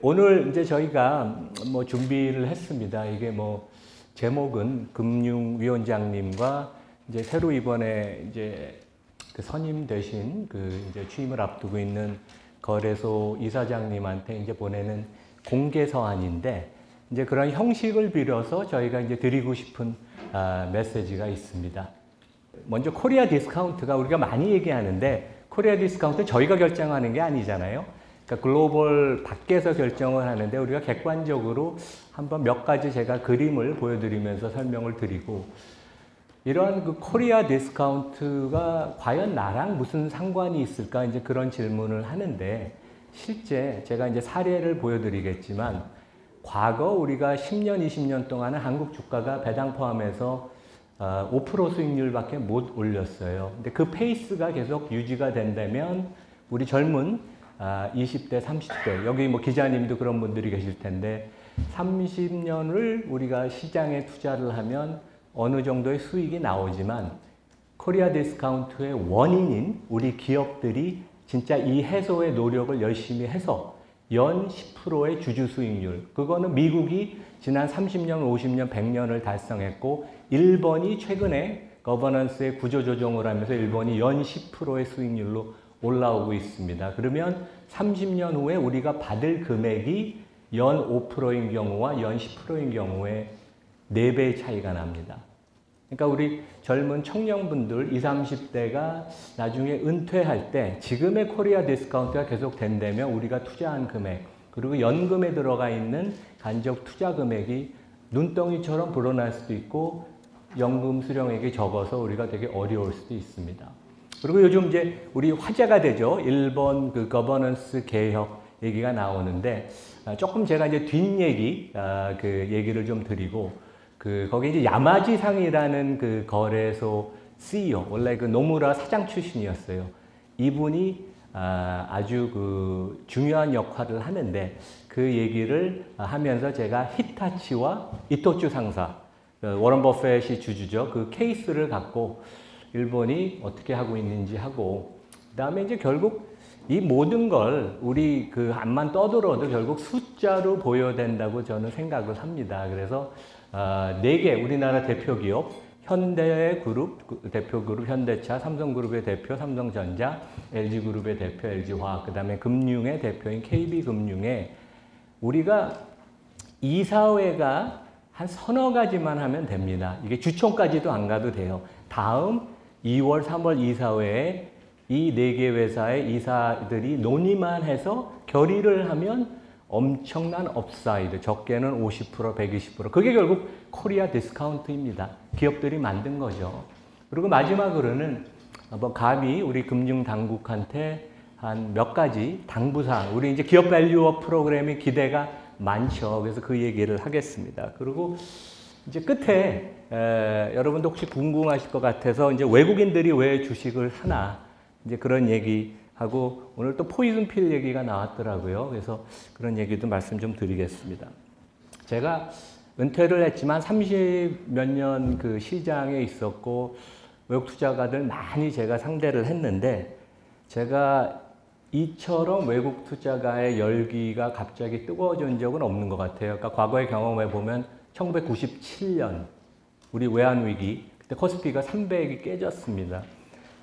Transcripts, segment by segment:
오늘 이제 저희가 뭐 준비를 했습니다. 이게 뭐 제목은 금융위원장님과 이제 새로 이번에 이제 그 선임 되신 그 이제 취임을 앞두고 있는 거래소 이사장님한테 이제 보내는 공개 서한인데 이제 그런 형식을 빌어서 저희가 이제 드리고 싶은 메시지가 있습니다. 먼저 코리아 디스카운트가 우리가 많이 얘기하는데 코리아 디스카운트 저희가 결정하는 게 아니잖아요. 그러니까 글로벌 밖에서 결정을 하는데 우리가 객관적으로 한번 몇 가지 제가 그림을 보여드리면서 설명을 드리고 이러한 그 코리아 디스카운트가 과연 나랑 무슨 상관이 있을까 이제 그런 질문을 하는데 실제 제가 이제 사례를 보여드리겠지만 과거 우리가 10년, 20년 동안은 한국 주가가 배당 포함해서 5% 수익률밖에 못 올렸어요. 근데 그 페이스가 계속 유지가 된다면 우리 젊은 20대, 30대, 여기 뭐 기자님도 그런 분들이 계실 텐데 30년을 우리가 시장에 투자를 하면 어느 정도의 수익이 나오지만 코리아 디스카운트의 원인인 우리 기업들이 진짜 이 해소의 노력을 열심히 해서 연 10%의 주주 수익률, 그거는 미국이 지난 30년, 50년, 100년을 달성했고 일본이 최근에 거버넌스의 구조조정을 하면서 일본이 연 10%의 수익률로 올라오고 있습니다. 그러면 30년 후에 우리가 받을 금액이 연 5%인 경우와 연 10%인 경우에 4배의 차이가 납니다. 그러니까 우리 젊은 청년분들 20, 30대가 나중에 은퇴할 때 지금의 코리아 디스카운트가 계속 된다면 우리가 투자한 금액 그리고 연금에 들어가 있는 간접 투자 금액이 눈덩이처럼 불어날 수도 있고 연금 수령액이 적어서 우리가 되게 어려울 수도 있습니다. 그리고 요즘 이제 우리 화제가 되죠. 일본 그 거버넌스 개혁 얘기가 나오는데 조금 제가 이제 뒷얘기 그 얘기를 좀 드리고 거기 이제 야마지상이라는 그 거래소 CEO, 원래 그 노무라 사장 출신이었어요. 이분이 아주 그 중요한 역할을 하는데 그 얘기를 하면서 제가 히타치와 이토츠 상사, 워런 버핏이 주주죠. 그 케이스를 갖고 일본이 어떻게 하고 있는지 하고 그다음에 이제 결국 이 모든 걸 우리 그 앞만 떠들어도 결국 숫자로 보여야 된다고 저는 생각을 합니다. 그래서 4개 우리나라 대표 기업, 현대그룹 대표 그룹 현대차, 삼성그룹의 대표 삼성전자, LG그룹의 대표 LG화학, 그 다음에 금융의 대표인 KB금융에 우리가 이사회가 한 서너 가지만 하면 됩니다. 이게 주총까지도 안 가도 돼요. 다음 2월, 3월 이사회에 이 4개 회사의 이사들이 논의만 해서 결의를 하면 엄청난 업사이드, 적게는 50%, 120%. 그게 결국 코리아 디스카운트입니다. 기업들이 만든 거죠. 그리고 마지막으로는 뭐 감히 우리 금융당국한테 한 몇 가지 당부사항, 우리 이제 기업 밸류업 프로그램이 기대가 많죠. 그래서 그 얘기를 하겠습니다. 그리고 이제 끝에 여러분도 혹시 궁금하실 것 같아서 이제 외국인들이 왜 주식을 하나 이제 그런 얘기하고 오늘 또 포이즌 필 얘기가 나왔더라고요. 그래서 그런 얘기도 말씀 좀 드리겠습니다. 제가 은퇴를 했지만 30몇 년 그 시장에 있었고 외국 투자가들 많이 제가 상대를 했는데 제가 이처럼 외국 투자가의 열기가 갑자기 뜨거워진 적은 없는 것 같아요. 그러니까 과거의 경험해 보면 1997년 우리 외환위기 그때 코스피가 300이 깨졌습니다.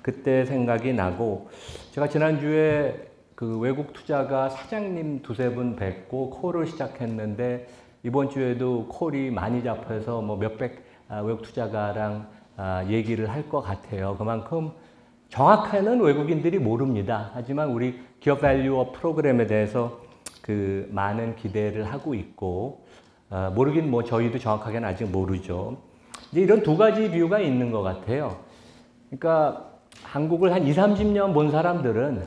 그때 생각이 나고 제가 지난주에 그 외국 투자가 사장님 두세 분 뵙고 콜을 시작했는데 이번 주에도 콜이 많이 잡혀서 뭐 몇백 외국 투자가랑 얘기를 할 것 같아요. 그만큼 정확히는 외국인들이 모릅니다. 하지만 우리 기업 밸류업 프로그램에 대해서 그 많은 기대를 하고 있고 모르긴 뭐 저희도 정확하게는 아직 모르죠. 이제 이런 두 가지 뷰가 있는 것 같아요. 그러니까 한국을 한 20, 30년 본 사람들은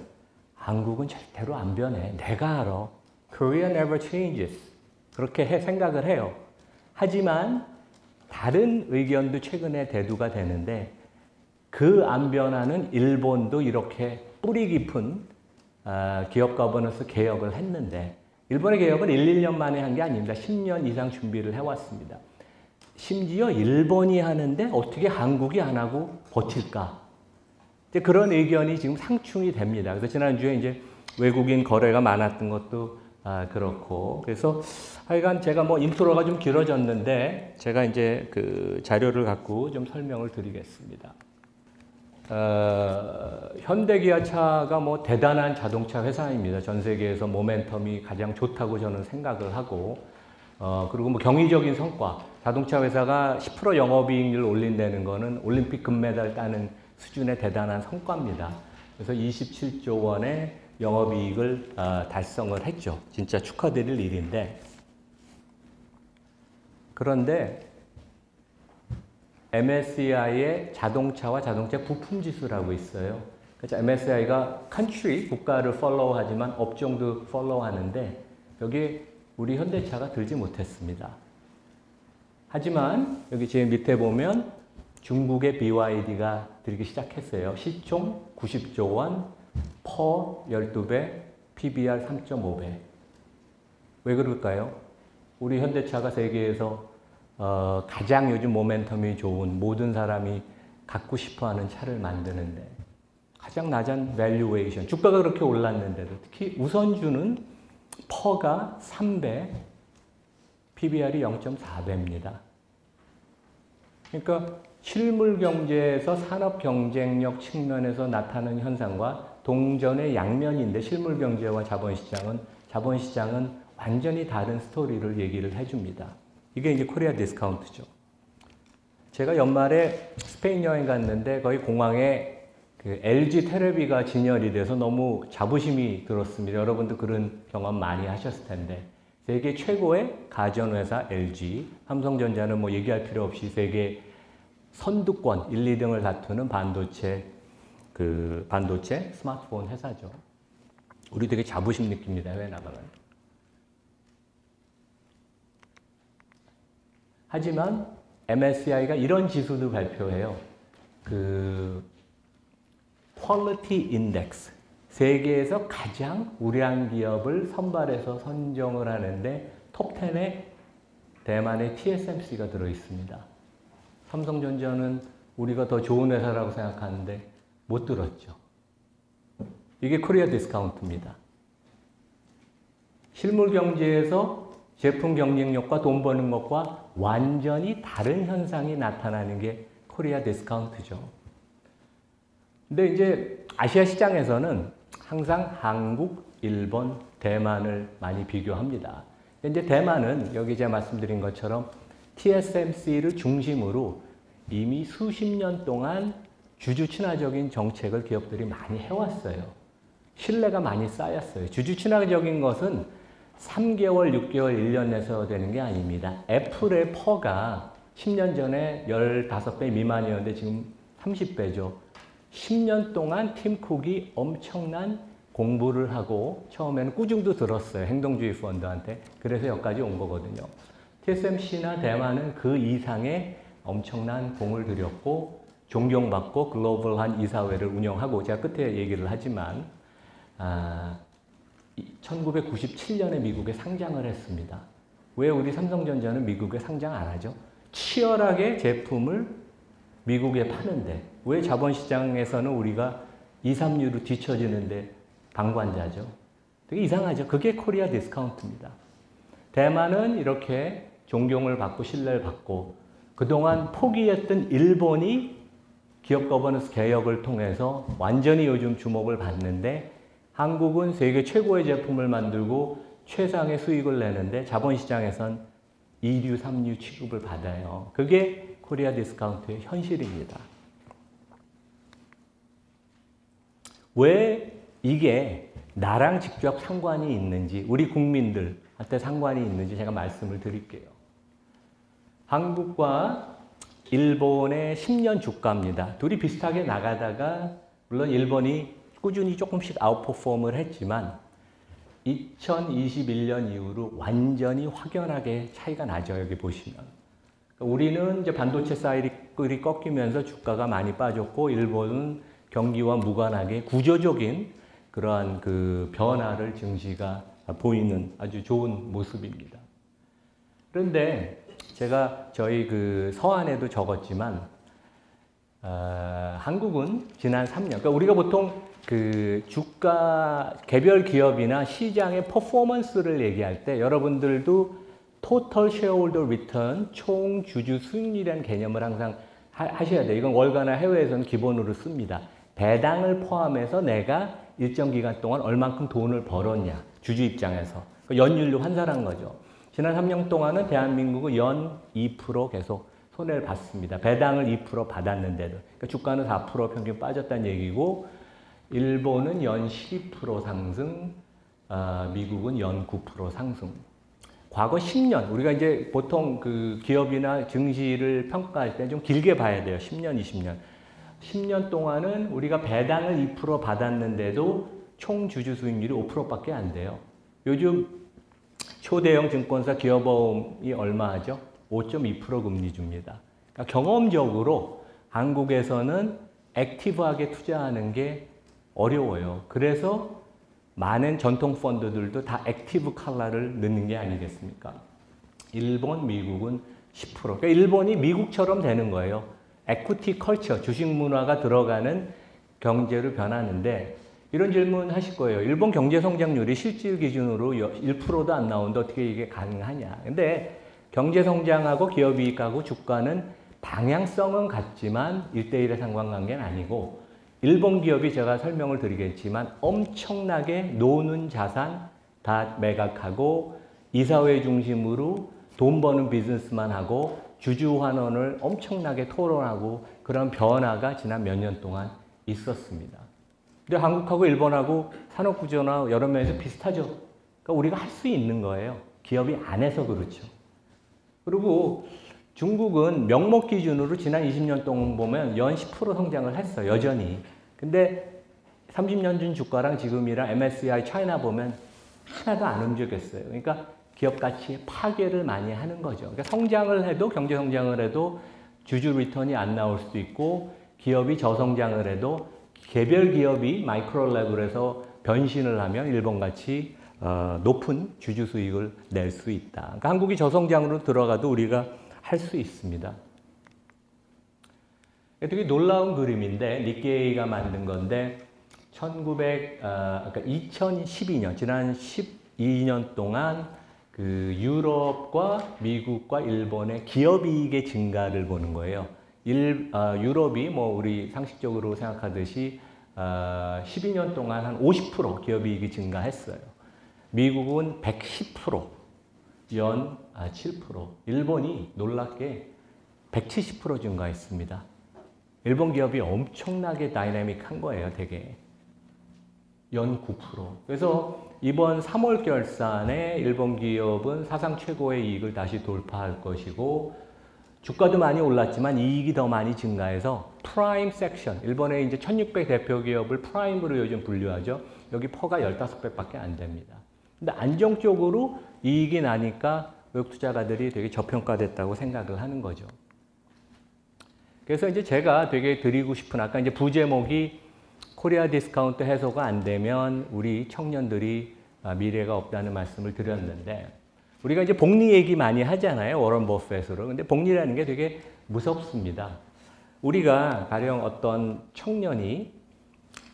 한국은 절대로 안 변해. 내가 알아. Korea never changes. 그렇게 생각을 해요. 하지만 다른 의견도 최근에 대두가 되는데 그 안 변하는 일본도 이렇게 뿌리 깊은 기업 거버넌스 개혁을 했는데 일본의 개혁은 1, 2년 만에 한 게 아닙니다. 10년 이상 준비를 해왔습니다. 심지어 일본이 하는데 어떻게 한국이 안 하고 버틸까? 이제 그런 의견이 지금 상충이 됩니다. 그래서 지난주에 이제 외국인 거래가 많았던 것도 그렇고. 그래서 하여간 제가 뭐 인트로가 좀 길어졌는데 제가 이제 그 자료를 갖고 좀 설명을 드리겠습니다. 현대기아차가 뭐 대단한 자동차 회사입니다. 전 세계에서 모멘텀이 가장 좋다고 저는 생각을 하고, 그리고 뭐 경이적인 성과, 자동차 회사가 10% 영업이익률을 올린다는 거는 올림픽 금메달 따는 수준의 대단한 성과입니다. 그래서 27조 원의 영업이익을 달성을 했죠. 진짜 축하드릴 일인데, 그런데 MSCI의 자동차와 자동차 부품 지수라고 있어요. 그래서 MSCI가 country, 국가를 follow하지만 업종도 follow하는데 여기 우리 현대차가 들지 못했습니다. 하지만 여기 제 밑에 보면 중국의 BYD가 들기 시작했어요. 시총 90조 원, 퍼 12배, PBR 3.5배. 왜 그럴까요? 우리 현대차가 세계에서 가장 요즘 모멘텀이 좋은 모든 사람이 갖고 싶어하는 차를 만드는데 가장 낮은 밸류에이션, 주가가 그렇게 올랐는데도 특히 우선주는 퍼가 3배, PBR이 0.4배입니다. 그러니까 실물 경제에서 산업 경쟁력 측면에서 나타나는 현상과 동전의 양면인데 실물 경제와 자본시장은 완전히 다른 스토리를 얘기를 해줍니다. 이게 이제 코리아 디스카운트죠. 제가 연말에 스페인 여행 갔는데 거기 공항에 그 LG 테레비가 진열이 돼서 너무 자부심이 들었습니다. 여러분도 그런 경험 많이 하셨을 텐데 세계 최고의 가전회사 LG, 삼성전자는 뭐 얘기할 필요 없이 세계 선두권 1, 2등을 다투는 반도체 스마트폰 회사죠. 우리 되게 자부심 느낍니다. 해외 나가면. 하지만 MSCI가 이런 지수도 발표해요. 그 Quality Index, 세계에서 가장 우량 기업을 선발해서 선정을 하는데 톱10에 대만의 TSMC가 들어있습니다. 삼성전자는 우리가 더 좋은 회사라고 생각하는데 못 들었죠. 이게 코리아 디스카운트입니다. 실물 경제에서 제품 경쟁력과 돈 버는 것과 완전히 다른 현상이 나타나는 게 코리아 디스카운트죠. 근데 이제 아시아 시장에서는 항상 한국, 일본, 대만을 많이 비교합니다. 이제 대만은 여기 제가 말씀드린 것처럼 TSMC를 중심으로 이미 수십 년 동안 주주 친화적인 정책을 기업들이 많이 해왔어요. 신뢰가 많이 쌓였어요. 주주 친화적인 것은 3개월, 6개월, 1년 내서 되는 게 아닙니다. 애플의 퍼가 10년 전에 15배 미만이었는데 지금 30배죠. 10년 동안 팀 쿡이 엄청난 공부를 하고 처음에는 꾸중도 들었어요. 행동주의 펀드한테. 그래서 여기까지 온 거거든요. TSMC나 대만은 그 이상의 엄청난 공을 들였고 존경받고 글로벌한 이사회를 운영하고 제가 끝에 얘기를 하지만 1997년에 미국에 상장을 했습니다. 왜 우리 삼성전자는 미국에 상장 안 하죠? 치열하게 제품을 미국에 파는데 왜 자본시장에서는 우리가 2, 3위로 뒤처지는데 방관자죠? 되게 이상하죠? 그게 코리아 디스카운트입니다. 대만은 이렇게 존경을 받고 신뢰를 받고 그동안 포기했던 일본이 기업 거버넌스 개혁을 통해서 완전히 요즘 주목을 받는데 한국은 세계 최고의 제품을 만들고 최상의 수익을 내는데 자본시장에선 2류, 3류 취급을 받아요. 그게 코리아 디스카운트의 현실입니다. 왜 이게 나랑 직접 상관이 있는지, 우리 국민들한테 상관이 있는지 제가 말씀을 드릴게요. 한국과 일본의 10년 주가입니다. 둘이 비슷하게 나가다가 물론 일본이 꾸준히 조금씩 아웃퍼폼을 했지만 2021년 이후로 완전히 확연하게 차이가 나죠. 여기 보시면. 우리는 이제 반도체 사이클이 꺾이면서 주가가 많이 빠졌고 일본은 경기와 무관하게 구조적인 그러한 그 변화를 증시가 보이는 아주 좋은 모습입니다. 그런데 제가 저희 그 서한에도 적었지만 한국은 지난 3년, 그러니까 우리가 보통 그 주가 개별 기업이나 시장의 퍼포먼스를 얘기할 때 여러분들도 토탈 쉐어홀더 리턴, 총 주주 수익률이라는 개념을 항상 하셔야 돼요. 이건 월가나 해외에서는 기본으로 씁니다. 배당을 포함해서 내가 일정 기간 동안 얼만큼 돈을 벌었냐, 주주 입장에서. 연율로 환산한 거죠. 지난 3년 동안은 대한민국은 연 2% 계속 손해를 봤습니다. 배당을 2% 받았는데도. 그러니까 주가는 4% 평균 빠졌다는 얘기고, 일본은 연 12% 상승, 미국은 연 9% 상승. 과거 10년, 우리가 이제 보통 그 기업이나 증시를 평가할 때 좀 길게 봐야 돼요. 10년, 20년. 10년 동안은 우리가 배당을 2% 받았는데도 총 주주 수익률이 5%밖에 안 돼요. 요즘 초대형 증권사 기업보험이 얼마 하죠? 5.2% 금리 줍니다. 그러니까 경험적으로 한국에서는 액티브하게 투자하는 게 어려워요. 그래서 많은 전통 펀드들도 다 액티브 컬러를 넣는 게 아니겠습니까? 일본, 미국은 10%. 그러니까 일본이 미국처럼 되는 거예요. 에퀴티 컬처, 주식 문화가 들어가는 경제로 변하는데 이런 질문 하실 거예요. 일본 경제 성장률이 실질 기준으로 1%도 안 나오는데 어떻게 이게 가능하냐. 근데 경제 성장하고 기업 이익하고 주가는 방향성은 같지만 1대1의 상관관계는 아니고 일본 기업이 제가 설명을 드리겠지만 엄청나게 노는 자산 다 매각하고 이사회 중심으로 돈 버는 비즈니스만 하고 주주 환원을 엄청나게 토론하고 그런 변화가 지난 몇 년 동안 있었습니다. 근데 한국하고 일본하고 산업구조나 여러 면에서 비슷하죠. 그러니까 우리가 할 수 있는 거예요. 기업이 안 해서 그렇죠. 그리고 중국은 명목 기준으로 지난 20년 동안 보면 연 10% 성장을 했어요. 여전히. 근데 30년 전 주가랑 지금이랑 MSCI 차이나 보면 하나도 안 움직였어요. 그러니까 기업 가치의 파괴를 많이 하는 거죠. 그러니까 성장을 해도 경제 성장을 해도 주주 리턴이 안 나올 수도 있고 기업이 저성장을 해도 개별 기업이 마이크로 레벨에서 변신을 하면 일본같이 높은 주주 수익을 낼 수 있다. 그러니까 한국이 저성장으로 들어가도 우리가 할 수 있습니다. 되게 놀라운 그림인데 니케이가 만든 건데 2012년 지난 12년 동안 그 유럽과 미국과 일본의 기업이익의 증가를 보는 거예요. 유럽이 뭐 우리 상식적으로 생각하듯이 12년 동안 한 50% 기업이익이 증가했어요. 미국은 110%, 연 7%, 일본이 놀랍게 170% 증가했습니다. 일본 기업이 엄청나게 다이내믹한 거예요, 되게. 연 9%. 그래서 이번 3월 결산에 일본 기업은 사상 최고의 이익을 다시 돌파할 것이고 주가도 많이 올랐지만 이익이 더 많이 증가해서 프라임 섹션, 일본의 이제 1600 대표 기업을 프라임으로 요즘 분류하죠. 여기 퍼가 15배밖에 안 됩니다. 근데 안정적으로 이익이 나니까 외국 투자가들이 되게 저평가됐다고 생각을 하는 거죠. 그래서 이제 제가 되게 드리고 싶은 아까 이제 부제목이 코리아 디스카운트 해소가 안 되면 우리 청년들이 미래가 없다는 말씀을 드렸는데 우리가 이제 복리 얘기 많이 하잖아요. 워런 버핏으로. 근데 복리라는 게 되게 무섭습니다. 우리가 가령 어떤 청년이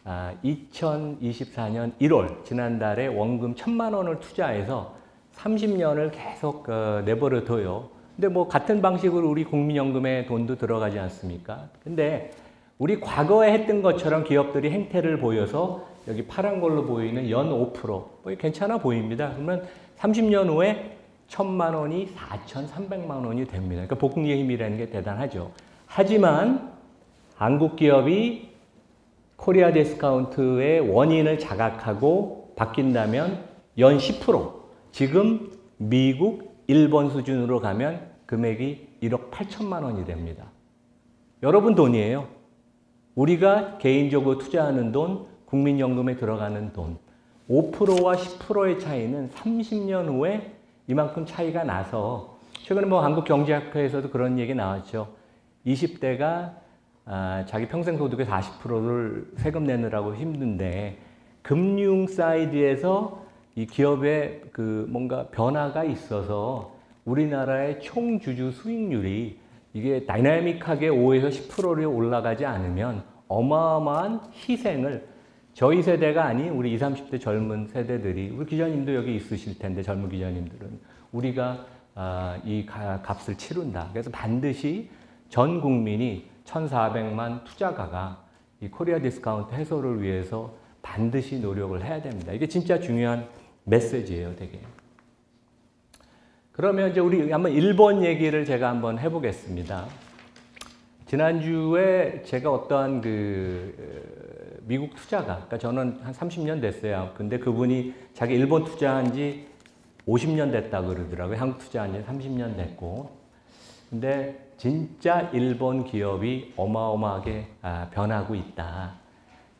2024년 1월 지난달에 원금 1,000만 원을 투자해서 30년을 계속 내버려 둬요. 근데 뭐 같은 방식으로 우리 국민연금에 돈도 들어가지 않습니까? 근데 우리 과거에 했던 것처럼 기업들이 행태를 보여서 여기 파란 걸로 보이는 연 5%, 괜찮아 보입니다. 그러면 30년 후에 1,000만 원이 4,300만 원이 됩니다. 그러니까 복리의 힘이라는 게 대단하죠. 하지만 한국 기업이 코리아 디스카운트의 원인을 자각하고 바뀐다면 연 10%, 지금 미국, 일본 수준으로 가면 금액이 1억 8천만 원이 됩니다. 여러분 돈이에요. 우리가 개인적으로 투자하는 돈, 국민연금에 들어가는 돈, 5%와 10%의 차이는 30년 후에 이만큼 차이가 나서 최근에 뭐 한국경제학회에서도 그런 얘기 나왔죠. 20대가 자기 평생 소득의 40%를 세금 내느라고 힘든데 금융 사이드에서 이 기업의 그 뭔가 변화가 있어서 우리나라의 총 주주 수익률이 이게 다이나믹하게 5에서 10%를 올라가지 않으면 어마어마한 희생을 저희 세대가 아닌 우리 20, 30대 젊은 세대들이, 우리 기자님도 여기 있으실 텐데, 젊은 기자님들은 우리가 이 값을 치른다. 그래서 반드시 전 국민이 1,400만 투자가가 이 코리아 디스카운트 해소를 위해서 반드시 노력을 해야 됩니다. 이게 진짜 중요한 메시지예요, 되게. 그러면 이제 우리 한번 일본 얘기를 제가 한번 해보겠습니다. 지난주에 제가 어떠한 미국 투자가, 그러니까 저는 한 30년 됐어요. 근데 그분이 자기 일본 투자한 지 50년 됐다 그러더라고요. 한국 투자한 지 30년 됐고. 근데 진짜 일본 기업이 어마어마하게 변하고 있다.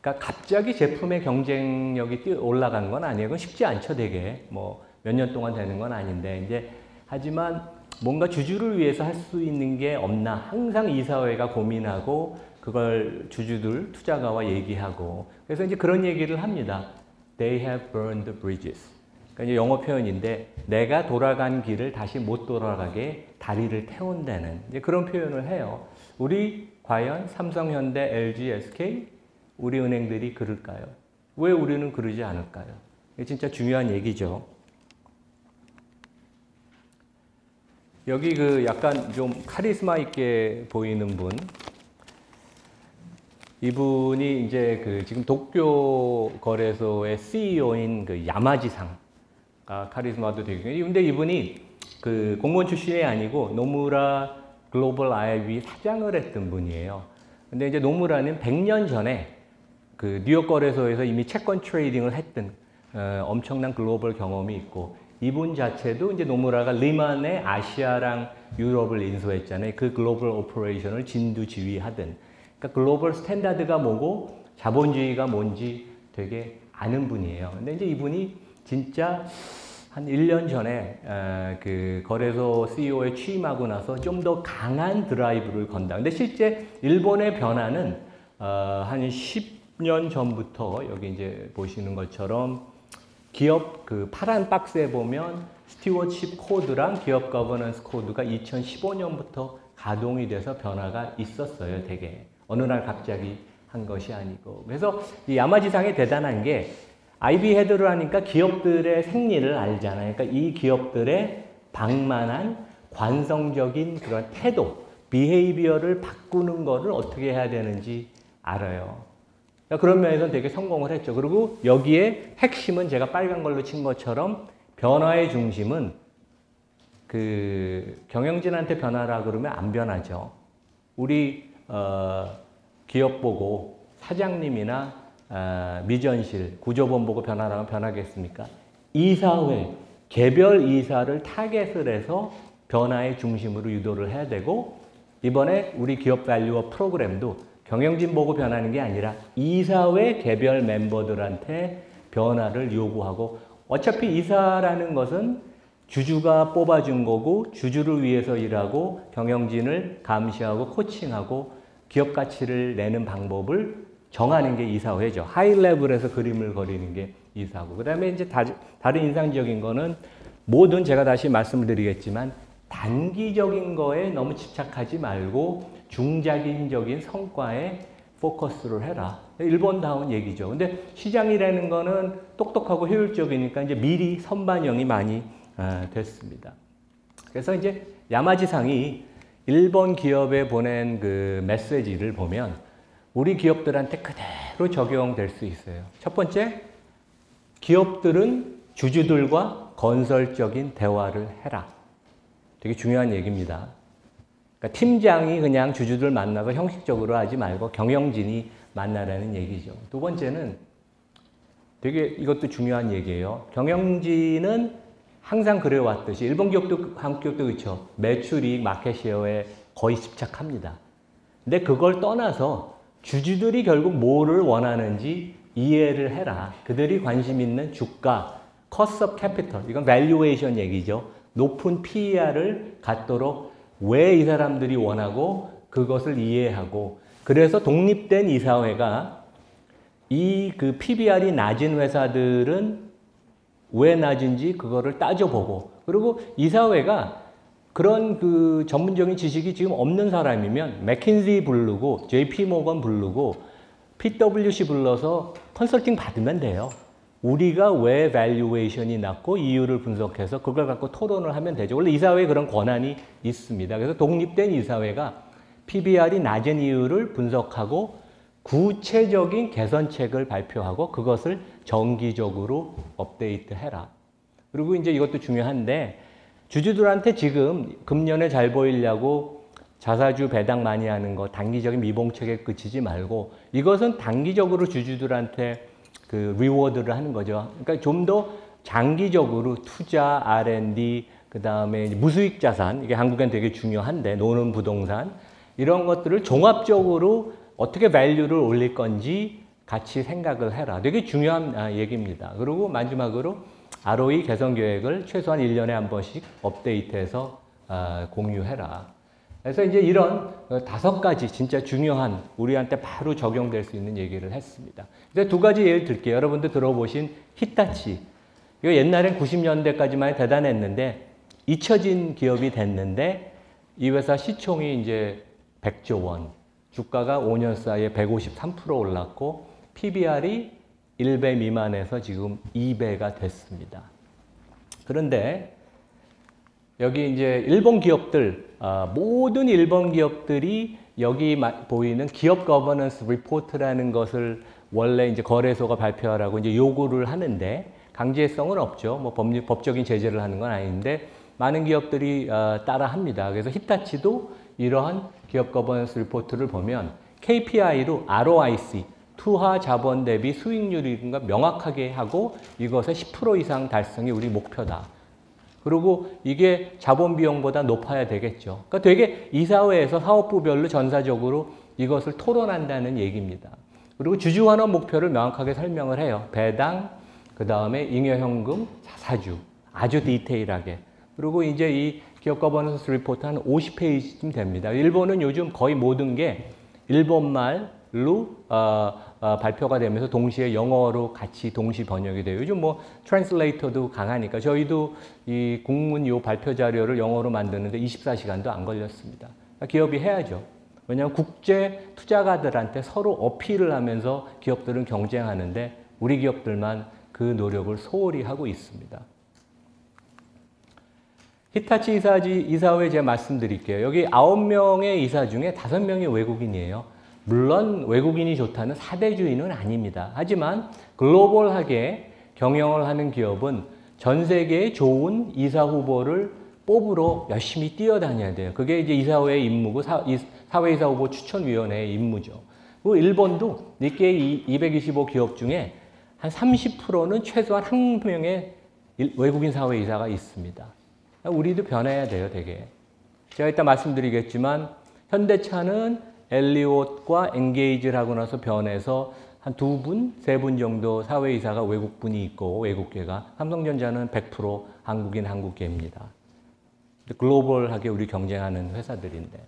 그러니까 갑자기 제품의 경쟁력이 올라간 건 아니에요. 그건 쉽지 않죠, 되게. 뭐 몇 년 동안 되는 건 아닌데. 이제 하지만 뭔가 주주를 위해서 할 수 있는 게 없나. 항상 이사회가 고민하고 그걸 주주들, 투자가와 얘기하고. 그래서 이제 그런 얘기를 합니다. They have burned the bridges. 그러니까 이제 영어 표현인데 내가 돌아간 길을 다시 못 돌아가게 다리를 태운다는 이제 그런 표현을 해요. 우리 과연 삼성, 현대, LG, SK 우리 은행들이 그럴까요? 왜 우리는 그러지 않을까요? 이게 진짜 중요한 얘기죠. 여기 약간 좀 카리스마 있게 보이는 분, 이분이 이제 지금 도쿄 거래소의 CEO인 야마지상, 카리스마도 되게. 근데 이분이 공무원 출신이 아니고 노무라 글로벌 IB 사장을 했던 분이에요. 근데 이제 노무라는 100년 전에 뉴욕 거래소에서 이미 채권 트레이딩을 했던 엄청난 글로벌 경험이 있고, 이분 자체도 이제 노무라가 리만의 아시아랑 유럽을 인수했잖아요. 그 글로벌 오퍼레이션을 진두지휘하던. 그러니까 글로벌 스탠다드가 뭐고 자본주의가 뭔지 되게 아는 분이에요. 근데 이제 이분이 진짜 한 1년 전에 거래소 CEO에 취임하고 나서 좀 더 강한 드라이브를 건다. 근데 실제 일본의 변화는 한 10년 전부터 여기 이제 보시는 것처럼 기업 파란 박스에 보면 스티워드십 코드랑 기업 거버넌스 코드가 2015년부터 가동이 돼서 변화가 있었어요, 되게. 어느 날 갑자기 한 것이 아니고. 그래서 이 야마지상이 대단한 게 IB 헤드를 하니까 기업들의 생리를 알잖아요. 그러니까 이 기업들의 방만한 관성적인 그런 태도, 비헤이비어를 바꾸는 거를 어떻게 해야 되는지 알아요. 그런 면에서는 되게 성공을 했죠. 그리고 여기에 핵심은 제가 빨간 걸로 친 것처럼 변화의 중심은 경영진한테 변화라 그러면 안 변하죠. 우리 기업 보고 사장님이나 미전실, 구조본 보고 변화라면 변하겠습니까? 이사회, 개별 이사를 타겟을 해서 변화의 중심으로 유도를 해야 되고, 이번에 우리 기업 밸류업 프로그램도 경영진 보고 변하는 게 아니라 이사회 개별 멤버들한테 변화를 요구하고, 어차피 이사라는 것은 주주가 뽑아준 거고 주주를 위해서 일하고 경영진을 감시하고 코칭하고 기업 가치를 내는 방법을 정하는 게 이사회죠. 하이 레벨에서 그림을 그리는 게 이사고. 그 다음에 이제 다른 인상적인 거는 뭐든 제가 다시 말씀을 드리겠지만 단기적인 거에 너무 집착하지 말고 중장기적인 성과에 포커스를 해라. 일본다운 얘기죠. 근데 시장이라는 거는 똑똑하고 효율적이니까 이제 미리 선반영이 많이 됐습니다. 그래서 이제 야마지상이 일본 기업에 보낸 메시지를 보면 우리 기업들한테 그대로 적용될 수 있어요. 첫 번째, 기업들은 주주들과 건설적인 대화를 해라. 되게 중요한 얘기입니다. 그러니까 팀장이 그냥 주주들 만나서 형식적으로 하지 말고 경영진이 만나라는 얘기죠. 두 번째는 되게 이것도 중요한 얘기예요. 경영진은 항상 그래왔듯이 일본 기업도 한국 기업도 그렇죠. 매출이익 마켓쉐어에 거의 집착합니다. 근데 그걸 떠나서 주주들이 결국 뭐를 원하는지 이해를 해라. 그들이 관심 있는 주가, cost of capital, 이건 valuation 얘기죠. 높은 PER을 갖도록 왜 이 사람들이 원하고 그것을 이해하고, 그래서 독립된 이사회가 이 PBR이 낮은 회사들은 왜 낮은지 그거를 따져보고, 그리고 이사회가 그런 전문적인 지식이 지금 없는 사람이면 맥킨지 부르고 JP 모건 부르고 PwC 불러서 컨설팅 받으면 돼요. 우리가 왜 밸류에이션이 낮고 이유를 분석해서 그걸 갖고 토론을 하면 되죠. 원래 이사회에 그런 권한이 있습니다. 그래서 독립된 이사회가 PBR이 낮은 이유를 분석하고 구체적인 개선책을 발표하고 그것을 정기적으로 업데이트해라. 그리고 이제 이것도 중요한데 주주들한테 지금 금년에 잘 보이려고 자사주 배당 많이 하는 거 단기적인 미봉책에 그치지 말고 이것은 단기적으로 주주들한테 그 리워드를 하는 거죠. 그러니까 좀 더 장기적으로 투자, R&D, 그 다음에 무수익 자산, 이게 한국엔 되게 중요한데 노는 부동산 이런 것들을 종합적으로 어떻게 밸류를 올릴 건지 같이 생각을 해라. 되게 중요한 얘기입니다. 그리고 마지막으로 ROE 개선 계획을 최소한 1년에 한 번씩 업데이트해서 공유해라. 그래서 이제 이런 5가지 진짜 중요한 우리한테 바로 적용될 수 있는 얘기를 했습니다. 이제 2가지 예를 들게요. 여러분들 들어보신 히타치. 이거 옛날엔 90년대까지만 대단했는데 잊혀진 기업이 됐는데 이 회사 시총이 이제 100조 원. 주가가 5년 사이에 153% 올랐고 PBR이 1배 미만에서 지금 2배가 됐습니다. 그런데 여기 이제 일본 기업들, 모든 일본 기업들이 여기 보이는 기업 거버넌스 리포트라는 것을 원래 이제 거래소가 발표하라고 이제 요구를 하는데 강제성은 없죠. 뭐 법적인 제재를 하는 건 아닌데 많은 기업들이 따라 합니다. 그래서 히타치도 이러한 기업 거버넌스 리포트를 보면 KPI로 ROIC, 투하 자본 대비 수익률인가 명확하게 하고 이것의 10% 이상 달성이 우리 목표다. 그리고 이게 자본 비용보다 높아야 되겠죠. 그러니까 되게 이사회에서 사업부별로 전사적으로 이것을 토론한다는 얘기입니다. 그리고 주주 환원 목표를 명확하게 설명을 해요. 배당, 그 다음에 잉여현금, 자사주. 아주 디테일하게. 그리고 이제 이 기업 거버넌스 리포트 한 50페이지쯤 됩니다. 일본은 요즘 거의 모든 게 일본말로 발표가 되면서 동시에 영어로 같이 동시 번역이 돼요. 요즘 뭐 트랜슬레이터도 강하니까 저희도 이 국문 요 발표 자료를 영어로 만드는데 24시간도 안 걸렸습니다. 그러니까 기업이 해야죠. 왜냐하면 국제 투자가들한테 서로 어필을 하면서 기업들은 경쟁하는데 우리 기업들만 그 노력을 소홀히 하고 있습니다. 히타치 이사회 제가 말씀드릴게요. 여기 9명의 이사 중에 5명이 외국인이에요. 물론 외국인이 좋다는 사대주의는 아닙니다. 하지만 글로벌하게 경영을 하는 기업은 전 세계에 좋은 이사 후보를 뽑으러 열심히 뛰어다녀야 돼요. 그게 이제 이사회의 임무고 사회이사 후보 추천위원회의 임무죠. 그리고 일본도 니케이 225 기업 중에 한 30%는 최소한 한 명의 외국인 사회이사가 있습니다. 우리도 변해야 돼요, 되게. 제가 이따 말씀드리겠지만 현대차는 엘리엇과 엔게이지를 하고 나서 변해서 한 2분, 3분 정도 사회이사가 외국분이 있고 외국계가 삼성전자는 100% 한국인, 한국계입니다. 글로벌하게 우리 경쟁하는 회사들인데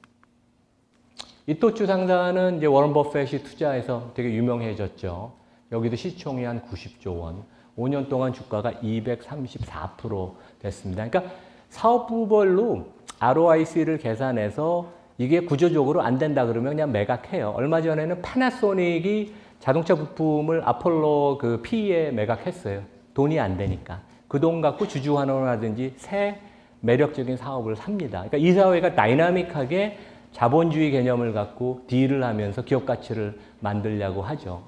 이토츠 상사는 이제 워런 버핏이 투자해서 되게 유명해졌죠. 여기도 시총이 한 90조 원, 5년 동안 주가가 234% 됐습니다. 그러니까 사업부별로 ROIC를 계산해서 이게 구조적으로 안 된다 그러면 그냥 매각해요. 얼마 전에는 파나소닉이 자동차 부품을 아폴로 그 PE에 매각했어요. 돈이 안 되니까. 그 돈 갖고 주주 환원을 하든지 새 매력적인 사업을 삽니다. 그러니까 이 사회가 다이나믹하게 자본주의 개념을 갖고 딜을 하면서 기업 가치를 만들려고 하죠.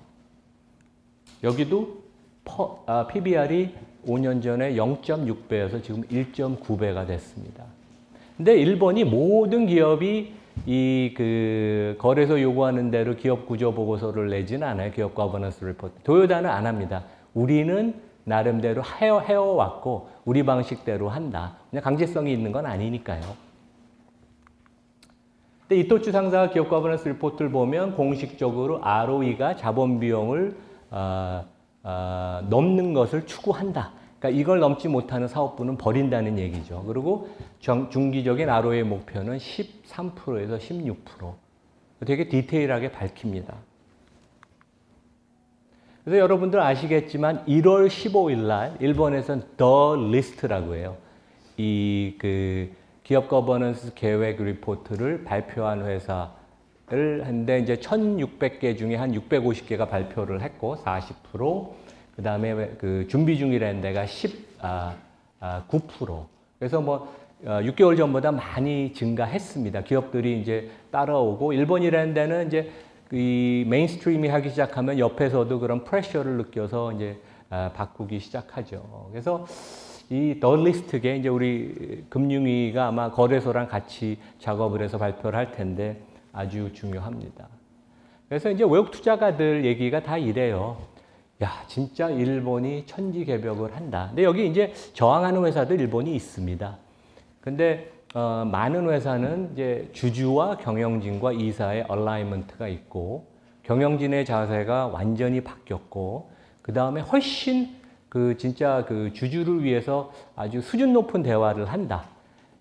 여기도 PBR이 5년 전에 0.6배여서 지금 1.9배가 됐습니다. 근데 일본이 모든 기업이 이 거래소 요구하는 대로 기업 구조 보고서를 내지는 않아요. 기업 거버넌스 리포트. 도요타는 안 합니다. 우리는 나름대로 해왔고 우리 방식대로 한다. 그냥 강제성이 있는 건 아니니까요. 근데 이토츠 상사가 기업 거버넌스 리포트를 보면 공식적으로 ROE가 자본 비용을 넘는 것을 추구한다. 그러니까 이걸 넘지 못하는 사업부는 버린다는 얘기죠. 그리고 중기적인 ROE 목표는 13%에서 16%. 되게 디테일하게 밝힙니다. 그래서 여러분들 아시겠지만 1월 15일 날 일본에서는 The List라고 해요. 이 기업 거버넌스 계획 리포트를 발표한 회사 했는데 이제 1,600개 중에 한 650개가 발표를 했고 40%, 그 다음에 그 준비 중이라는 데가 9%. 그래서 뭐 6개월 전보다 많이 증가했습니다. 기업들이 이제 따라오고 일본이라는 데는 이제 이 메인스트림이 하기 시작하면 옆에서도 그런 프레셔를 느껴서 이제 바꾸기 시작하죠. 그래서 이 더 리스트게 이제 우리 금융위가 아마 거래소랑 같이 작업을 해서 발표를 할 텐데 아주 중요합니다. 그래서 이제 외국 투자가들 얘기가 다 이래요. 야, 진짜 일본이 천지개벽을 한다. 근데 여기 이제 저항하는 회사도 일본이 있습니다. 근데 많은 회사는 이제 주주와 경영진과 이사의 얼라이먼트가 있고 경영진의 자세가 완전히 바뀌었고 그 다음에 훨씬 그 진짜 그 주주를 위해서 아주 수준 높은 대화를 한다.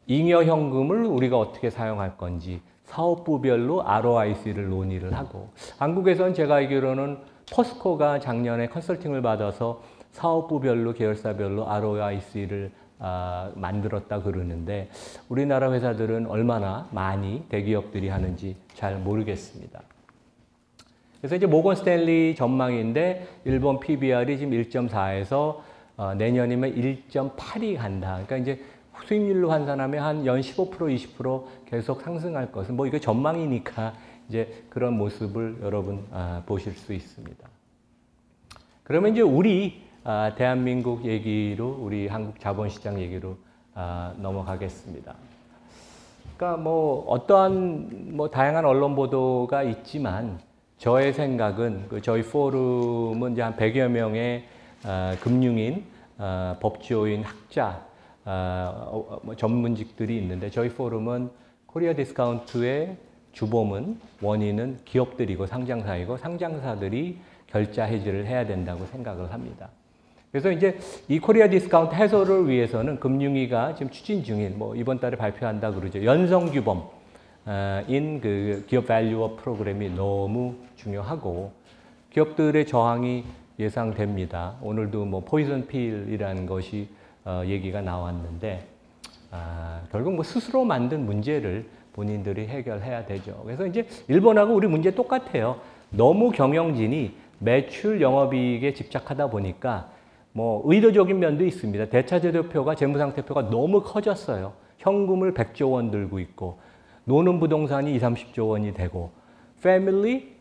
잉여 현금을 우리가 어떻게 사용할 건지 사업부별로 ROIC를 논의를 하고 한국에서는 제가 알기로는 포스코가 작년에 컨설팅을 받아서 사업부별로 계열사별로 ROIC를 만들었다 그러는데 우리나라 회사들은 얼마나 많이 대기업들이 하는지 잘 모르겠습니다. 그래서 이제 모건 스탠리 전망인데 일본 PBR이 지금 1.4에서 내년이면 1.8이 간다. 그러니까 이제 수익률로 환산하면 한 연 15%, 20% 계속 상승할 것은 뭐 이거 전망이니까 이제 그런 모습을 여러분 보실 수 있습니다. 그러면 이제 우리 대한민국 얘기로 우리 한국 자본시장 얘기로 넘어가겠습니다. 그러니까 뭐 어떠한 뭐 다양한 언론 보도가 있지만 저의 생각은 저희 포럼은 이제 한 100여 명의 금융인, 법조인, 학자, 전문직들이 있는데 저희 포럼은 코리아 디스카운트의 주범은 원인은 기업들이고 상장사이고 상장사들이 결자 해지를 해야 된다고 생각을 합니다. 그래서 이제 이 코리아 디스카운트 해소를 위해서는 금융위가 지금 추진 중인 뭐 이번 달에 발표한다 그러죠. 연성규범 인 그 기업 밸류업 프로그램이 너무 중요하고 기업들의 저항이 예상됩니다. 오늘도 뭐 포이즌 필이라는 것이 얘기가 나왔는데 결국 뭐 스스로 만든 문제를 본인들이 해결해야 되죠. 그래서 이제 일본하고 우리 문제 똑같아요. 너무 경영진이 매출 영업이익에 집착하다 보니까 뭐 의도적인 면도 있습니다. 대차제도표가 재무상태표가 너무 커졌어요. 현금을 100조 원 들고 있고 노는 부동산이 20, 30조 원이 되고 패밀리,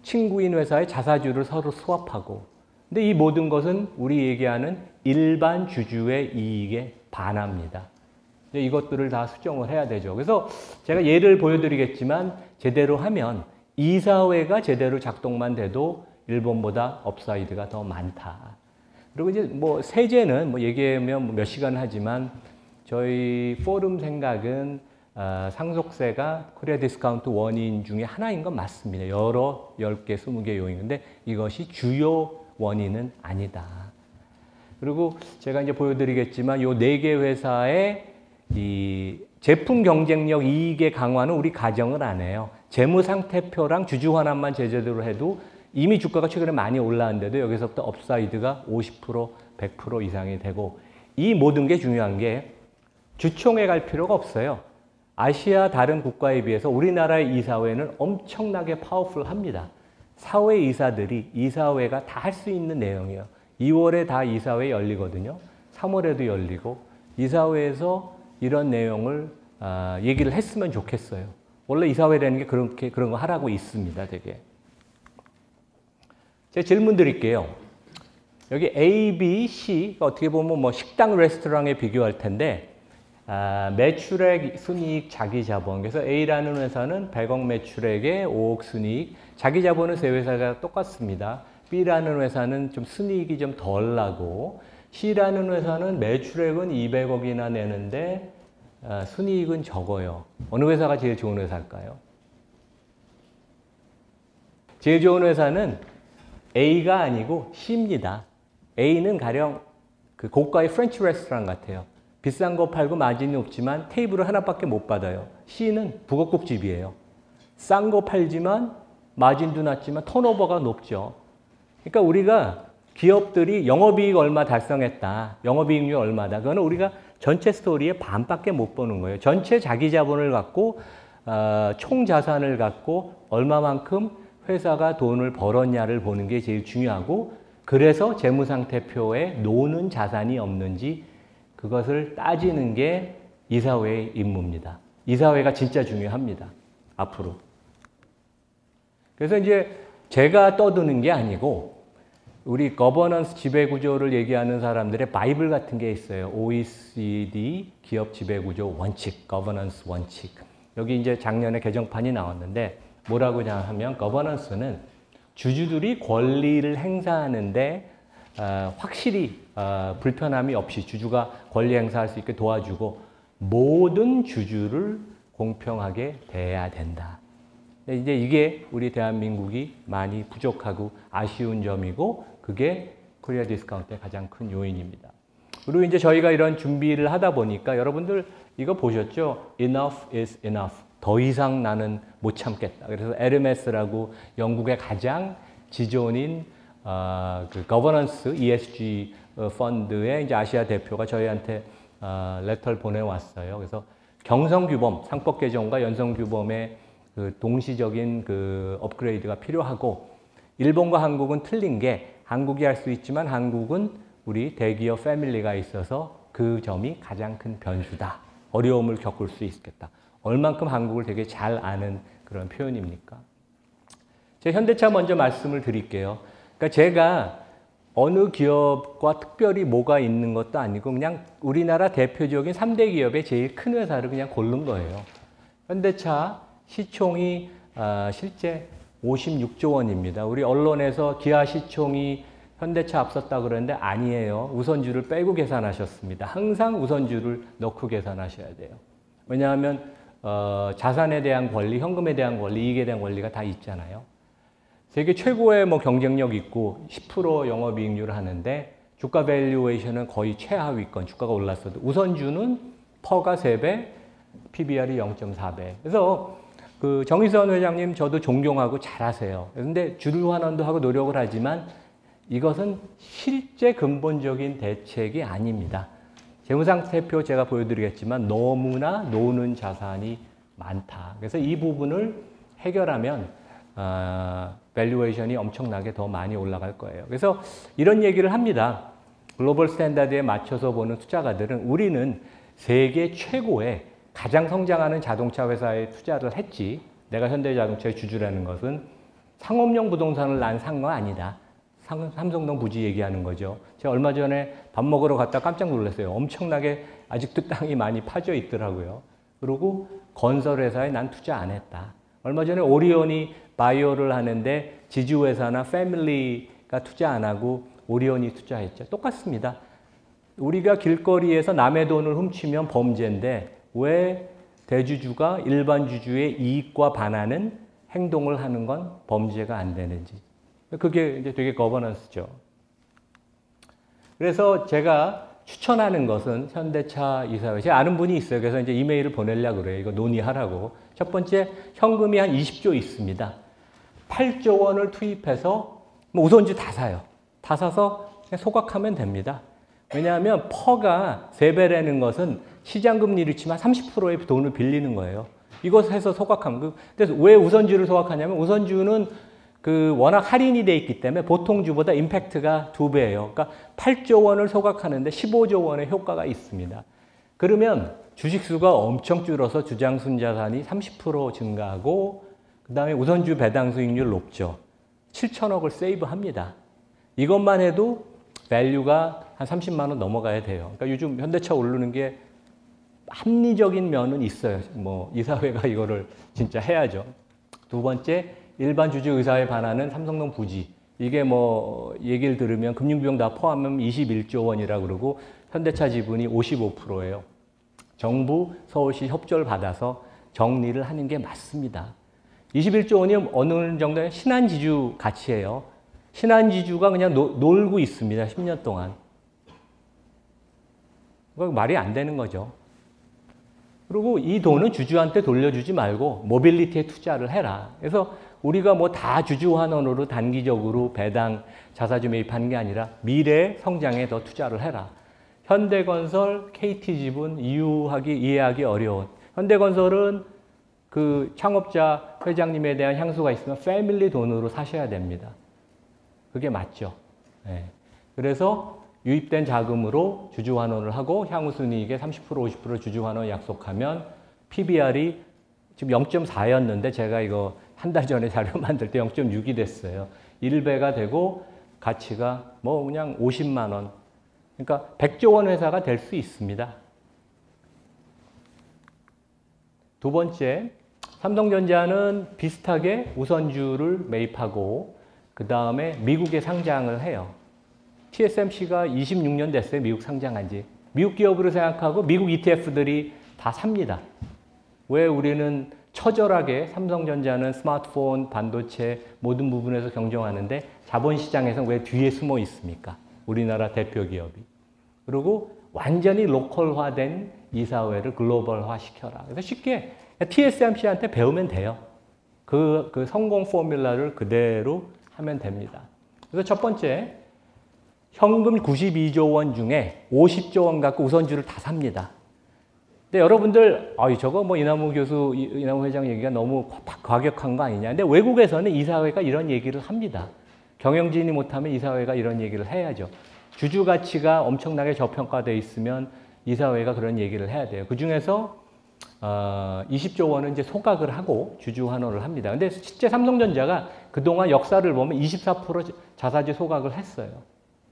친구인 회사의 자사주를 서로 스왑하고 근데 이 모든 것은 우리 얘기하는 일반 주주의 이익에 반합니다. 이것들을 다 수정을 해야 되죠. 그래서 제가 예를 보여드리겠지만 제대로 하면 이사회가 제대로 작동만 돼도 일본보다 업사이드가 더 많다. 그리고 이제 뭐 세제는 뭐 얘기하면 몇 시간 하지만 저희 포럼 생각은 상속세가 코리아 디스카운트 원인 중에 하나인 건 맞습니다. 여러 10개, 20개 요인인데 이것이 주요 원인은 아니다. 그리고 제가 이제 보여드리겠지만 요 4개 회사의 이 제품 경쟁력 이익의 강화는 우리 가정을 안 해요. 재무상태표랑 주주환원만 제대로 해도 이미 주가가 최근에 많이 올라왔는데도 여기서부터 업사이드가 50%, 100% 이상이 되고 이 모든 게 중요한 게 주총회 갈 필요가 없어요. 아시아 다른 국가에 비해서 우리나라의 이사회는 엄청나게 파워풀합니다. 사회 이사들이 이사회가 다 할 수 있는 내용이에요. 2월에 다 이사회 열리거든요. 3월에도 열리고 이사회에서 이런 내용을 얘기를 했으면 좋겠어요. 원래 이사회라는 게 그런 거 하라고 있습니다. 되게. 제가 질문 드릴게요. 여기 A, B, C가 어떻게 보면 뭐 식당, 레스토랑에 비교할 텐데 매출액, 순이익, 자기자본. 그래서 A라는 회사는 100억 매출액에 5억 순이익. 자기자본은 세 회사가 똑같습니다. B라는 회사는 좀 순이익이 좀 덜 나고 C라는 회사는 매출액은 200억이나 내는데 순이익은 적어요. 어느 회사가 제일 좋은 회사일까요? 제일 좋은 회사는 A가 아니고 C입니다. A는 가령 그 고가의 프렌치 레스토랑 같아요. 비싼 거 팔고 마진이 높지만 테이블을 하나밖에 못 받아요. C는 북엇국집이에요. 싼 거 팔지만 마진도 낮지만 턴오버가 높죠. 그러니까 우리가 기업들이 영업이익 얼마 달성했다. 영업이익률 얼마다. 그거는 우리가 전체 스토리의 반밖에 못 보는 거예요. 전체 자기 자본을 갖고 총 자산을 갖고 얼마만큼 회사가 돈을 벌었냐를 보는 게 제일 중요하고, 그래서 재무상태표에 노는 자산이 없는지 그것을 따지는 게 이사회의 임무입니다. 이사회가 진짜 중요합니다. 앞으로. 그래서 이제 제가 떠드는 게 아니고 우리 거버넌스 지배구조를 얘기하는 사람들의 바이블 같은 게 있어요. OECD 기업 지배구조 원칙, 거버넌스 원칙. 여기 이제 작년에 개정판이 나왔는데 뭐라고 하면 거버넌스는 주주들이 권리를 행사하는데 확실히 불편함이 없이 주주가 권리 행사할 수 있게 도와주고 모든 주주를 공평하게 대해야 된다. 이제 이게 우리 대한민국이 많이 부족하고 아쉬운 점이고 그게 코리아 디스카운트의 가장 큰 요인입니다. 그리고 이제 저희가 이런 준비를 하다 보니까 여러분들 이거 보셨죠? Enough is enough. 더 이상 나는 못 참겠다. 그래서 에르메스라고 영국의 가장 지존인 그 거버넌스 ESG 펀드의 이제 아시아 대표가 저희한테 레터를 보내왔어요. 그래서 경성규범, 상법 개정과 연성규범의 그 동시적인 그 업그레이드가 필요하고 일본과 한국은 틀린 게 한국이 할 수 있지만 한국은 우리 대기업 패밀리가 있어서 그 점이 가장 큰 변수다. 어려움을 겪을 수 있겠다. 얼만큼 한국을 되게 잘 아는 그런 표현입니까? 제가 현대차 먼저 말씀을 드릴게요. 그러니까 제가 어느 기업과 특별히 뭐가 있는 것도 아니고 그냥 우리나라 대표적인 3대 기업의 제일 큰 회사를 그냥 고른 거예요. 현대차 시총이 실제 56조 원입니다. 우리 언론에서 기아 시총이 현대차 앞섰다 그러는데 아니에요. 우선주를 빼고 계산하셨습니다. 항상 우선주를 넣고 계산하셔야 돼요. 왜냐하면 자산에 대한 권리, 현금에 대한 권리, 이익에 대한 권리가 다 있잖아요. 세계 최고의 뭐 경쟁력 있고 10% 영업이익률을 하는데 주가 밸류에이션은 거의 최하위권, 주가가 올랐어도 우선주는 퍼가 3배, PBR이 0.4배. 그래서 그 정의선 회장님 저도 존경하고 잘하세요. 그런데 주주 환원도 하고 노력을 하지만 이것은 실제 근본적인 대책이 아닙니다. 재무상태표 제가 보여드리겠지만 너무나 노는 자산이 많다. 그래서 이 부분을 해결하면 밸류에이션이 엄청나게 더 많이 올라갈 거예요. 그래서 이런 얘기를 합니다. 글로벌 스탠다드에 맞춰서 보는 투자가들은 우리는 세계 최고의 가장 성장하는 자동차 회사에 투자를 했지 내가 현대자동차의 주주라는 것은 상업용 부동산을 난 산 거 아니다. 삼성동 부지 얘기하는 거죠. 제가 얼마 전에 밥 먹으러 갔다 깜짝 놀랐어요. 엄청나게 아직도 땅이 많이 파져 있더라고요. 그리고 건설회사에 난 투자 안 했다. 얼마 전에 오리온이 바이오를 하는데 지주회사나 패밀리가 투자 안 하고 오리온이 투자했죠. 똑같습니다. 우리가 길거리에서 남의 돈을 훔치면 범죄인데 왜 대주주가 일반 주주의 이익과 반하는 행동을 하는 건 범죄가 안 되는지. 그게 이제 되게 거버넌스죠. 그래서 제가 추천하는 것은 현대차 이사회. 제가 아는 분이 있어요. 그래서 이제 이메일을 보내려고 그래요. 이거 논의하라고. 첫 번째, 현금이 한 20조 있습니다. 8조 원을 투입해서 뭐 우선주 다 사요. 다 사서 그냥 소각하면 됩니다. 왜냐하면 퍼가 3배라는 것은 시장금리를 치면 30%의 돈을 빌리는 거예요. 이것을 해서 소각하면. 그래서 왜 우선주를 소각하냐면 우선주는 그 워낙 할인이 돼 있기 때문에 보통 주보다 임팩트가 2배예요. 그러니까 8조 원을 소각하는데 15조 원의 효과가 있습니다. 그러면 주식수가 엄청 줄어서 주장순 자산이 30% 증가하고 그 다음에 우선주 배당 수익률 높죠. 7천억을 세이브합니다. 이것만 해도 밸류가 한 30만 원 넘어가야 돼요. 그러니까 요즘 현대차 오르는 게 합리적인 면은 있어요. 뭐 이사회가 이거를 진짜 해야죠. 두 번째, 일반 주주 의사에 반하는 삼성동 부지. 이게 뭐 얘기를 들으면 금융비용 다 포함하면 21조 원이라 그러고 현대차 지분이 55%예요. 정부 서울시 협조를 받아서 정리를 하는 게 맞습니다. 21조 원이 어느 정도의 신한지주 가치예요. 신한지주가 그냥 놀고 있습니다. 10년 동안. 그거 말이 안 되는 거죠. 그리고 이 돈은 주주한테 돌려주지 말고 모빌리티에 투자를 해라. 그래서 우리가 뭐 다 주주환원으로 단기적으로 배당, 자사주 매입하는 게 아니라 미래 성장에 더 투자를 해라. 현대건설, KT지분 이해하기 어려운. 현대건설은 그 창업자 회장님에 대한 향수가 있으면 패밀리 돈으로 사셔야 됩니다. 그게 맞죠. 네. 그래서 유입된 자금으로 주주환원을 하고 향후순이익의 30% 50% 주주환원 약속하면 PBR이 지금 0.4였는데 제가 이거 한 달 전에 자료 만들 때 0.6이 됐어요. 1배가 되고 가치가 뭐 그냥 50만 원. 그러니까 100조 원 회사가 될 수 있습니다. 두 번째, 삼성전자는 비슷하게 우선주를 매입하고 그 다음에 미국에 상장을 해요. TSMC가 26년 됐어요. 미국 상장한 지. 미국 기업으로 생각하고 미국 ETF들이 다 삽니다. 왜 우리는 처절하게 삼성전자는 스마트폰, 반도체 모든 부분에서 경쟁하는데 자본시장에서 왜 뒤에 숨어 있습니까? 우리나라 대표 기업이. 그리고 완전히 로컬화된 이사회를 글로벌화 시켜라. 그래서 쉽게 TSMC한테 배우면 돼요. 그 성공 포뮬라를 그대로 하면 됩니다. 그래서 첫 번째, 현금 92조 원 중에 50조 원 갖고 우선주를 다 삽니다. 근데 여러분들, 저거 뭐 이남우 교수, 이남우 회장 얘기가 너무 과격한 거 아니냐. 근데 외국에서는 이사회가 이런 얘기를 합니다. 경영진이 못하면 이사회가 이런 얘기를 해야죠. 주주 가치가 엄청나게 저평가되어 있으면 이사회가 그런 얘기를 해야 돼요. 그 중에서 20조 원은 이제 소각을 하고 주주 환원을 합니다. 근데 실제 삼성전자가 그동안 역사를 보면 24% 자사주 소각을 했어요.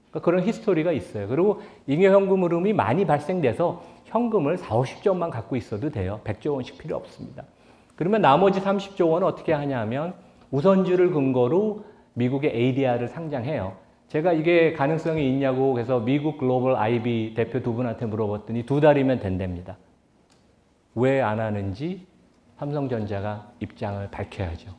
그러니까 그런 히스토리가 있어요. 그리고 잉여현금 흐름이 많이 발생돼서 현금을 4, 50조원만 갖고 있어도 돼요. 100조 원씩 필요 없습니다. 그러면 나머지 30조 원은 어떻게 하냐 하면 우선주를 근거로 미국의 ADR을 상장해요. 제가 이게 가능성이 있냐고 그래서 미국 글로벌 IB 대표 두 분한테 물어봤더니 2달이면 된답니다. 왜 안 하는지 삼성전자가 입장을 밝혀야죠.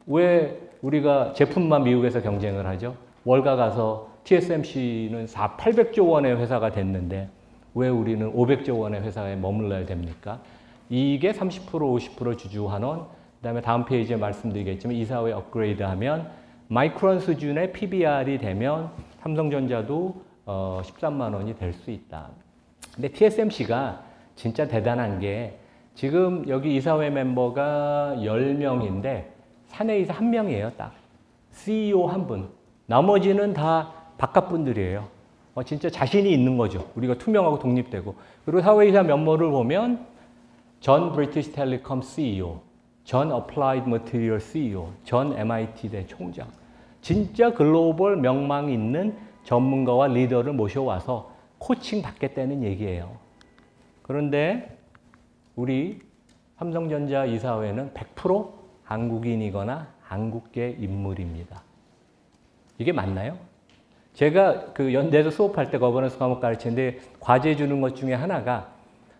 왜 우리가 제품만 미국에서 경쟁을 하죠? 월가 가서 TSMC는 800조 원의 회사가 됐는데 왜 우리는 500조 원의 회사에 머물러야 됩니까? 이게 30% 50% 주주 환원, 그다음에 다음 페이지에 말씀드리겠지만 이사회 업그레이드하면 마이크론 수준의 PBR이 되면 삼성전자도 13만 원이 될 수 있다. 근데 TSMC가 진짜 대단한 게 지금 여기 이사회 멤버가 10명인데 사내이사 1명이에요, 딱. CEO 한 분. 나머지는 다 바깥 분들이에요. 진짜 자신이 있는 거죠. 우리가 투명하고 독립되고. 그리고 사회이사 면모를 보면 전 브리티시 텔레콤 CEO, 전 어플라이드 머티리얼 CEO, 전 MIT대 총장. 진짜 글로벌 명망 있는 전문가와 리더를 모셔와서 코칭 받겠다는 얘기예요. 그런데 우리 삼성전자 이사회는 100% 한국인이거나 한국계 인물입니다. 이게 맞나요? 제가 그 연대에서 수업할 때 거버넌스 과목 가르치는데 과제 주는 것 중에 하나가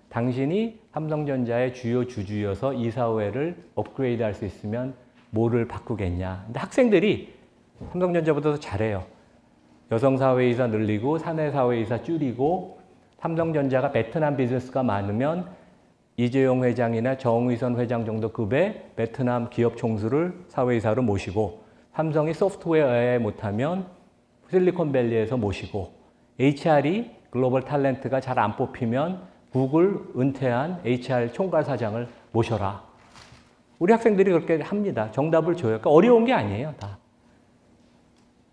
당신이 삼성전자의 주요 주주여서 이사회를 업그레이드 할 수 있으면 뭐를 바꾸겠냐. 근데 학생들이 삼성전자보다 더 잘해요. 여성사회이사 늘리고 사내사회이사 줄이고 삼성전자가 베트남 비즈니스가 많으면 이재용 회장이나 정의선 회장 정도 급의 베트남 기업 총수를 사회이사로 모시고 삼성이 소프트웨어에 못하면 실리콘밸리에서 모시고 HR이 글로벌 탤런트가 잘 안 뽑히면 구글 은퇴한 HR 총괄사장을 모셔라. 우리 학생들이 그렇게 합니다. 정답을 줘요. 그러니까 어려운 게 아니에요, 다.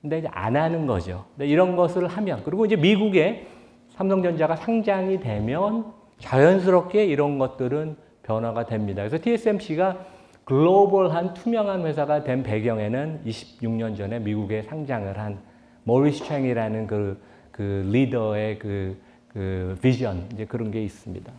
근데 이제 안 하는 거죠. 근데 이런 것을 하면 그리고 이제 미국에 삼성전자가 상장이 되면 자연스럽게 이런 것들은 변화가 됩니다. 그래서 TSMC가 글로벌한 투명한 회사가 된 배경에는 26년 전에 미국에 상장을 한 모리스 챙이라는 그 리더의 그 비전, 이제 그런 게 있습니다.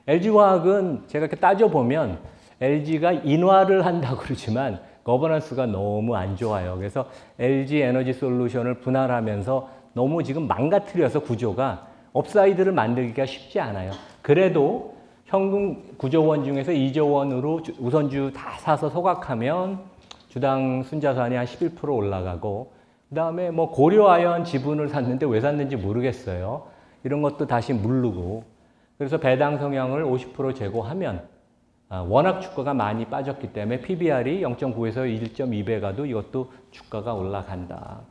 LG화학은 제가 이렇게 따져보면 LG가 인화를 한다고 그러지만 거버넌스가 너무 안 좋아요. 그래서 LG 에너지 솔루션을 분할하면서 너무 지금 망가뜨려서 구조가 업사이드를 만들기가 쉽지 않아요. 그래도 현금 9조 원 중에서 2조 원으로 우선주 다 사서 소각하면 주당 순자산이 한 11% 올라가고 그 다음에 뭐 고려아연 지분을 샀는데 왜 샀는지 모르겠어요. 이런 것도 다시 무르고 그래서 배당 성향을 50% 제고하면 워낙 주가가 많이 빠졌기 때문에 PBR이 0.9에서 1.2배 가도 이것도 주가가 올라간다.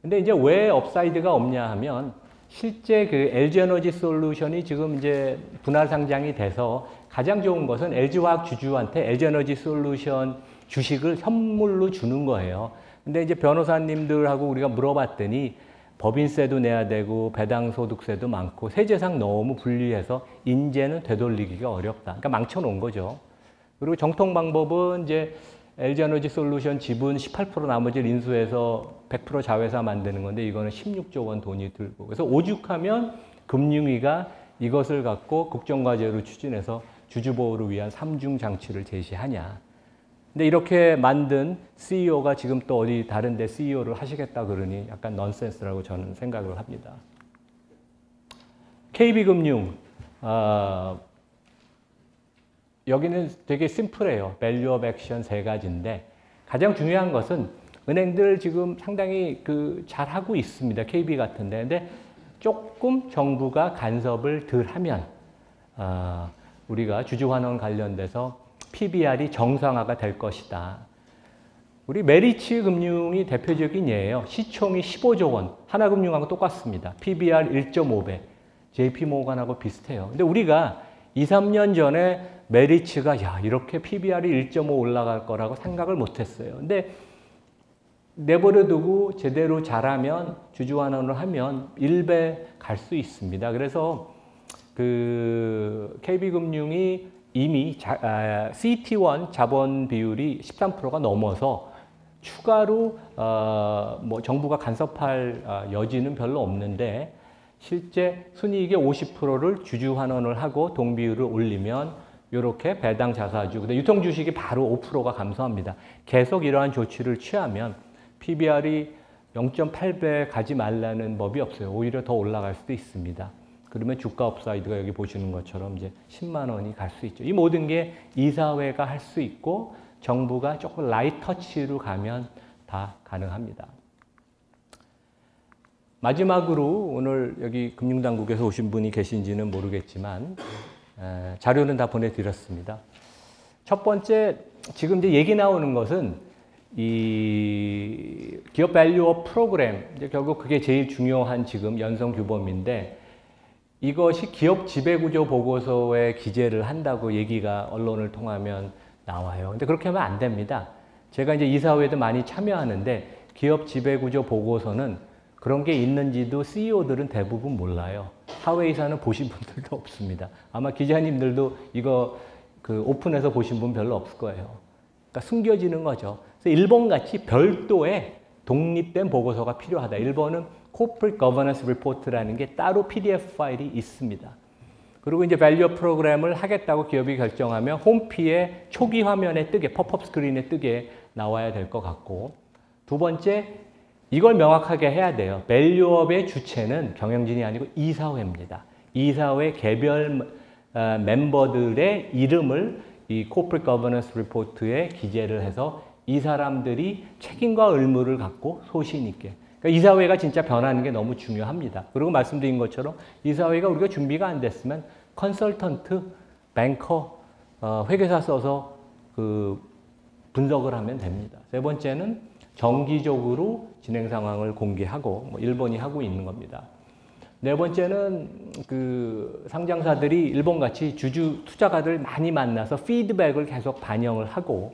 근데 이제 왜 업사이드가 없냐 하면 실제 그 LG에너지 솔루션이 지금 이제 분할 상장이 돼서 가장 좋은 것은 LG화학 주주한테 LG에너지 솔루션 주식을 선물로 주는 거예요. 근데 이제 변호사님들하고 우리가 물어봤더니 법인세도 내야 되고 배당 소득세도 많고 세제상 너무 불리해서 인제는 되돌리기가 어렵다. 그러니까 망쳐놓은 거죠. 그리고 정통 방법은 이제 LG에너지 솔루션 지분 18% 나머지를 인수해서 100% 자회사 만드는 건데 이거는 16조 원 돈이 들고 그래서 오죽하면 금융위가 이것을 갖고 국정과제로 추진해서 주주보호를 위한 3중 장치를 제시하냐. 근데 이렇게 만든 CEO가 지금 또 어디 다른 데 CEO를 하시겠다 그러니 약간 넌센스라고 저는 생각을 합니다. KB금융 여기는 되게 심플해요. 밸류 오브 액션 세 가지인데 가장 중요한 것은 은행들 지금 상당히 잘하고 있습니다. KB 같은데. 근데 조금 정부가 간섭을 덜 하면 우리가 주주환원 관련돼서 PBR이 정상화가 될 것이다. 우리 메리츠 금융이 대표적인 예예요. 시총이 15조 원. 하나금융하고 똑같습니다. PBR 1.5배. JP모건하고 비슷해요. 근데 우리가 2, 3년 전에 메리츠가 야 이렇게 PBR이 1.5 올라갈 거라고 생각을 못했어요. 근데 내버려 두고 제대로 잘하면 주주환원을 하면 1배 갈 수 있습니다. 그래서 KB금융이 이미 CET1 자본 비율이 13%가 넘어서 추가로 뭐 정부가 간섭할 여지는 별로 없는데 실제 순이익의 50%를 주주환원을 하고 동비율을 올리면 이렇게 배당 자사주, 근데 유통주식이 바로 5%가 감소합니다. 계속 이러한 조치를 취하면 PBR이 0.8배 가지 말라는 법이 없어요. 오히려 더 올라갈 수도 있습니다. 그러면 주가 업사이드가 여기 보시는 것처럼 이제 10만 원이 갈 수 있죠. 이 모든 게 이사회가 할 수 있고 정부가 조금 라이트 터치로 가면 다 가능합니다. 마지막으로 오늘 여기 금융당국에서 오신 분이 계신지는 모르겠지만 자료는 다 보내드렸습니다. 첫 번째, 지금 이제 얘기 나오는 것은 이 기업 밸류업 프로그램, 이제 결국 그게 제일 중요한 지금 연성 규범인데 이것이 기업 지배구조 보고서에 기재를 한다고 얘기가 언론을 통하면 나와요. 근데 그렇게 하면 안 됩니다. 제가 이제 이사회도 많이 참여하는데 기업 지배구조 보고서는 그런 게 있는지도 CEO들은 대부분 몰라요. 사회이사는 보신 분들도 없습니다. 아마 기자님들도 이거 오픈해서 보신 분 별로 없을 거예요. 그러니까 숨겨지는 거죠. 그래서 일본같이 별도의 독립된 보고서가 필요하다. 일본은 Corporate Governance Report라는 게 따로 PDF 파일이 있습니다. 그리고 이제 밸류 프로그램을 하겠다고 기업이 결정하면 홈피에 초기 화면에 뜨게, 팝업 스크린에 뜨게 나와야 될 것 같고, 두 번째, 이걸 명확하게 해야 돼요. 밸류업의 주체는 경영진이 아니고 이사회입니다. 이사회 개별 멤버들의 이름을 이 Corporate Governance Report에 기재를 해서 이 사람들이 책임과 의무를 갖고 소신 있게. 그러니까 이사회가 진짜 변하는 게 너무 중요합니다. 그리고 말씀드린 것처럼 이사회가 우리가 준비가 안 됐으면 컨설턴트, 뱅커, 회계사 써서 분석을 하면 됩니다. 세 번째는 정기적으로 진행 상황을 공개하고 일본이 하고 있는 겁니다. 네 번째는 상장사들이 일본같이 주주 투자가들 많이 만나서 피드백을 계속 반영을 하고,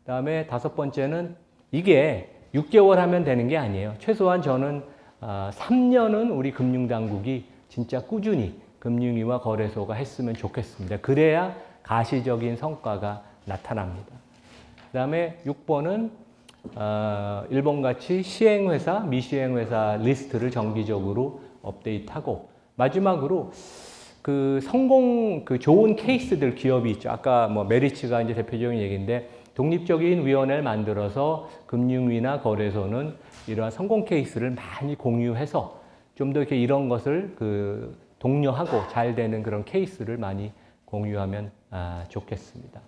그다음에 다섯 번째는 이게 6개월 하면 되는 게 아니에요. 최소한 저는 3년은 우리 금융당국이 진짜 꾸준히 금융위와 거래소가 했으면 좋겠습니다. 그래야 가시적인 성과가 나타납니다. 그다음에 6번은 일본같이 시행회사, 미시행회사 리스트를 정기적으로 업데이트하고, 마지막으로 좋은 케이스들 기업이 있죠. 아까 뭐 메리츠가 이제 대표적인 얘기인데, 독립적인 위원회를 만들어서 금융위나 거래소는 이러한 성공 케이스를 많이 공유해서 좀 더 이렇게 이런 것을 독려하고 잘 되는 그런 케이스를 많이 공유하면 좋겠습니다.